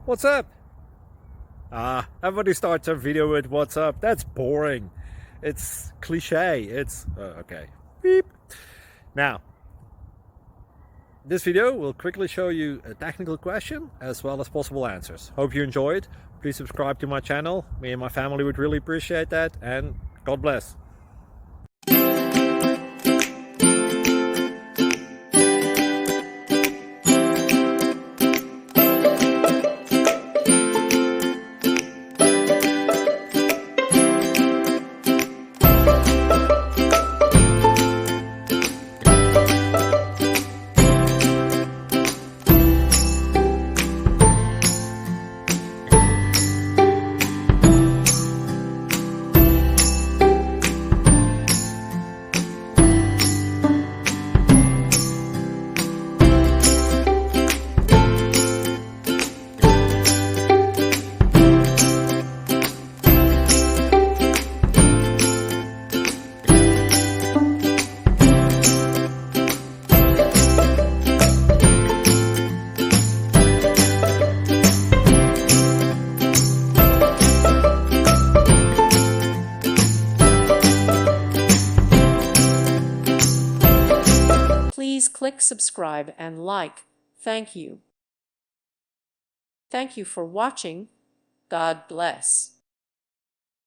What's up? Everybody starts their video with what's up. That's boring. It's cliche. It's okay. Beep. Now, this video will quickly show you a technical question as well as possible answers. Hope you enjoyed. Please subscribe to my channel. Me and my family would really appreciate that, and God bless. Please click subscribe and like. Thank you. Thank you for watching. God bless.